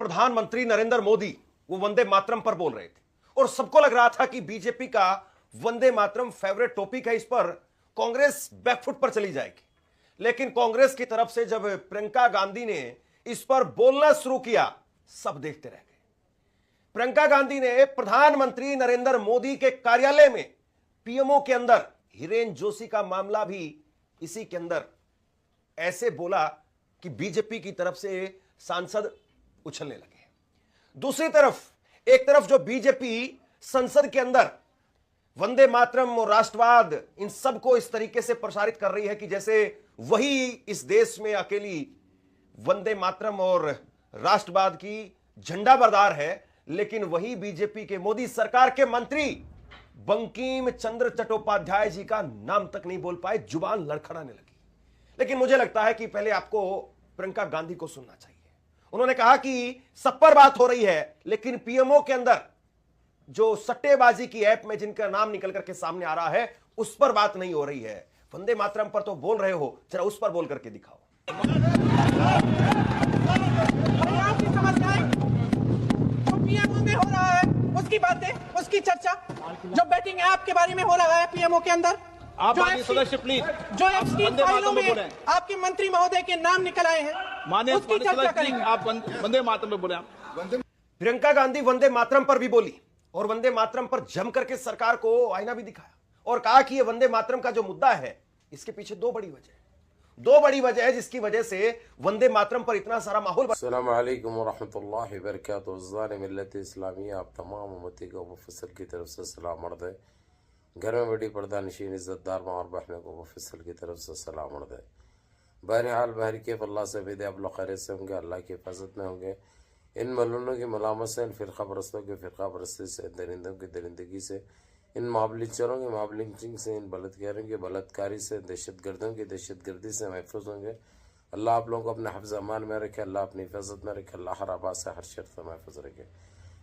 प्रधानमंत्री नरेंद्र मोदी वो वंदे मातरम पर बोल रहे थे और सबको लग रहा था कि बीजेपी का वंदे मातरम फेवरेट टॉपिक है, इस पर कांग्रेस बैकफुट पर चली जाएगी। लेकिन कांग्रेस की तरफ से जब प्रियंका गांधी ने इस पर बोलना शुरू किया, सब देखते रह गए। प्रियंका गांधी ने प्रधानमंत्री नरेंद्र मोदी के कार्यालय में पीएमओ के अंदर हिरेन जोशी का मामला भी इसी के अंदर ऐसे बोला कि बीजेपी की तरफ से सांसद उछलने लगे। दूसरी तरफ, एक तरफ जो बीजेपी संसद के अंदर वंदे मातरम और राष्ट्रवाद इन सब को इस तरीके से प्रसारित कर रही है कि जैसे वही इस देश में अकेली वंदे मातरम और राष्ट्रवाद की झंडा बरदार है, लेकिन वही बीजेपी के मोदी सरकार के मंत्री बंकिम चंद्र चट्टोपाध्याय जी का नाम तक नहीं बोल पाए, जुबान लड़खड़ाने लगी। लेकिन मुझे लगता है कि पहले आपको प्रियंका गांधी को सुनना चाहिए। उन्होंने कहा कि सब पर बात हो रही है, लेकिन पीएमओ के अंदर जो सट्टेबाजी की ऐप में जिनका नाम निकल करके सामने आ रहा है, उस पर बात नहीं हो रही है। वंदे मातरम पर तो बोल रहे हो, जरा उस पर बोल करके दिखाओ। पीएमओ में हो रहा है उसकी बातें, उसकी चर्चा, जो बैटिंग ऐप के बारे में हो रहा है पीएमओ के अंदर, आप सदस्य प्लीज, जो एफसी फाइलों में आपके मंत्री महोदय के नाम निकल आए हैं, माननीय उसकी चर्चा करेंगे। आप वंदे मातरम में बोले। प्रियंका गांधी वंदे मातरम पर भी बोली और वंदे मातरम पर जम करके सरकार को आईना भी दिखाया और कहा कि यह वंदे मातरम का जो मुद्दा है, इसके पीछे दो बड़ी वजह है जिसकी वजह से वंदे मातरम पर इतना सारा माहौल। अस्सलाम वालेकुम व रहमतुल्लाहि व बरकातुहू। अज़्ज़ान मिल्लत इस्लामिया, आप तमाम उम्मती को मुफस्सल की तरफ से सलाम अर्ज़ है। घर में बड़ी पर्दा नशीन इज़्ज़तदार माँ और बहनों को मुफस्सल की तरफ से सलाम अर्ज़ है। बहरहाल बहर के अल्लाह से बेदे आप लोग खैरियत से होंगे, अल्लाह की हिफाजत में होंगे। इन मलूनों की मलामत से, इन फ़िरक़ा परस्तों की फ़िरक़ा परस्ती से, दरिंदों की दरिंदगी से, इन माबलिंचरों की माबलिंचिंग से, इन बलात्कारियों की बलात्कारी से, दहशतगर्दों की दहशतगर्दी से महफूज होंगे। अल्लाह आप लोगों को अपने हिफ्ज़ अमान में रखे, अल्लाह अपनी हिफाजत में रखे, अल्लाह हर आबाद से हर शर से महफूज रखे।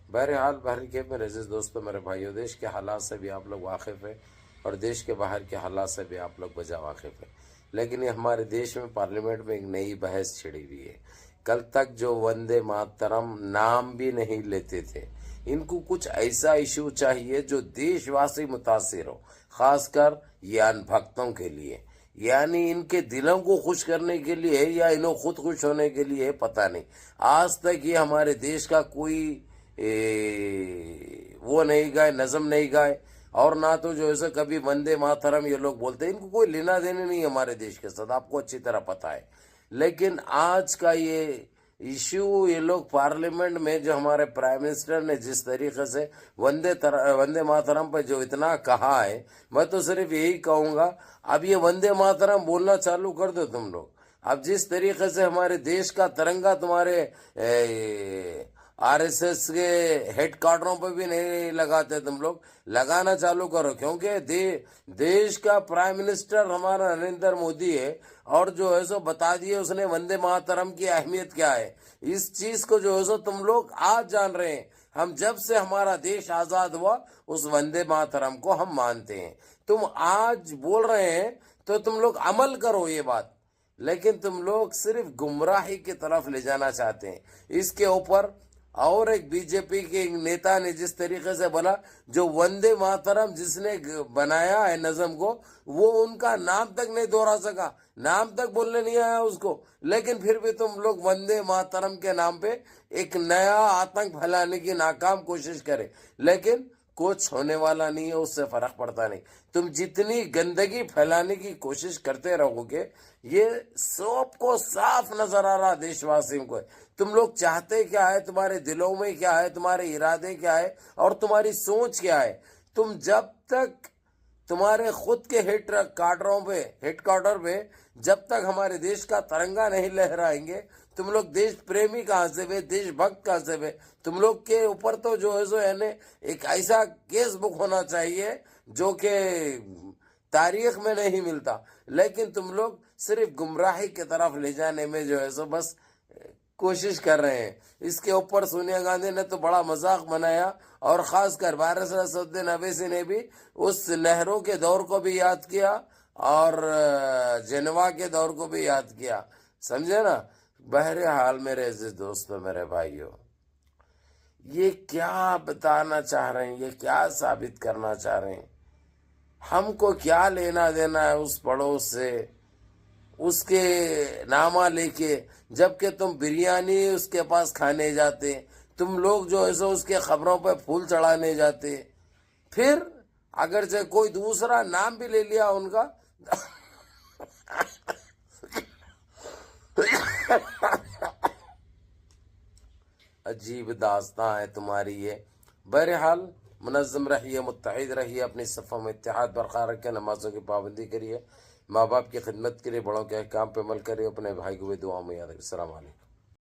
बहरहाल बहर के मेरे अज़ीज़ दोस्तों, मेरे भाइयों, देश के हालात से भी आप लोग वाकिफ़ हैं और देश के बाहर के हालात से भी आप लोग बजा वाकिफ़ हैं। लेकिन ये हमारे देश में पार्लियामेंट में एक नई बहस छिड़ी हुई है। कल तक जो वंदे मातरम नाम भी नहीं लेते थे, इनको कुछ ऐसा इशू चाहिए जो देशवासी मुतासिर हो, खासकर यान भक्तों के लिए, यानी इनके दिलों को खुश करने के लिए या इन्हों खुद खुश होने के लिए, पता नहीं। आज तक ये हमारे देश का कोई वो नहीं गाए, नज़म नहीं गाए, और ना तो जो है कभी वंदे मातरम ये लोग बोलते हैं। इनको कोई लेना देने नहीं हमारे देश के साथ, आपको अच्छी तरह पता है। लेकिन आज का ये इशू, ये लोग पार्लियामेंट में जो हमारे प्राइम मिनिस्टर ने जिस तरीके से वंदे मातरम पर जो इतना कहा है, मैं तो सिर्फ यही कहूँगा, अब ये वंदे मातरम बोलना चालू कर दो तुम लोग। अब जिस तरीके से हमारे देश का तिरंगा तुम्हारे आरएसएस के हेड क्वार्टरों पर भी नहीं लगाते, तुम लोग लगाना चालू करो। क्योंकि देश का प्राइम मिनिस्टर हमारा नरेंद्र मोदी है और जो है सो बता दिए उसने वंदे मातरम की अहमियत क्या है। इस चीज को जो है सो तुम लोग आज जान रहे हैं। हम जब से हमारा देश आजाद हुआ उस वंदे मातरम को हम मानते हैं। तुम आज बोल रहे हैं तो तुम लोग अमल करो ये बात, लेकिन तुम लोग सिर्फ गुमराही की तरफ ले जाना चाहते हैं। इसके ऊपर और एक बीजेपी के नेता ने जिस तरीके से बोला, जो वंदे मातरम जिसने बनाया है नज़म को, वो उनका नाम तक नहीं दोहरा सका, नाम तक बोलने नहीं आया उसको, लेकिन फिर भी तुम लोग वंदे मातरम के नाम पे एक नया आतंक फैलाने की नाकाम कोशिश करे। लेकिन कुछ होने वाला नहीं है, उससे फर्क पड़ता नहीं। तुम जितनी गंदगी फैलाने की कोशिश करते रहोगे, ये सबको साफ नजर आ रहा देशवासियों को। तुम लोग चाहते क्या है, तुम्हारे दिलों में क्या है, तुम्हारे इरादे क्या है और तुम्हारी सोच क्या है। तुम जब तक तुम्हारे खुद के हेड क्वार्टर पे जब तक हमारे देश का तिरंगा नहीं लहराएंगे, तुम लोग देश प्रेमी कहाँ से वे, देशभक्त कहाँ से वे। तुम लोग के ऊपर तो जो है सो यानी एक ऐसा केस बुक होना चाहिए जो कि तारीख में नहीं मिलता। लेकिन तुम लोग सिर्फ गुमराही की तरफ ले जाने में जो है सो बस कोशिश कर रहे हैं। इसके ऊपर सोनिया गांधी ने तो बड़ा मजाक बनाया और खासकर वारिस असदुद्दीन अवैसी ने भी उस नेहरू के दौर को भी याद किया और जेनेवा के दौर को भी याद किया, समझे ना। बहरहाल मेरे अजीज दोस्तों, मेरे भाइयों, ये क्या बताना चाह रहे हैं, ये क्या साबित करना चाह रहे हैं? हमको क्या लेना देना है उस पड़ोस से, उसके नामा लेके, जबकि तुम बिरयानी उसके पास खाने जाते, तुम लोग जो है सो उसके खबरों पे फूल चढ़ाने जाते, फिर अगर से कोई दूसरा नाम भी ले लिया उनका अजीब दास्तां है तुम्हारी ये। बहरहाल मुनज़्ज़म रहिए, मुत्तहिद रहिए, अपनी सफ़ों में इत्तेहाद बरकरार रखें, नमाजों की पाबंदी करिए, माँ बाप की खिदमत करिए, बड़ों के अहकाम पे अमल करिए, अपने भाई को भी दुआ में याद रखिए। अस्सलाम वालेकुम।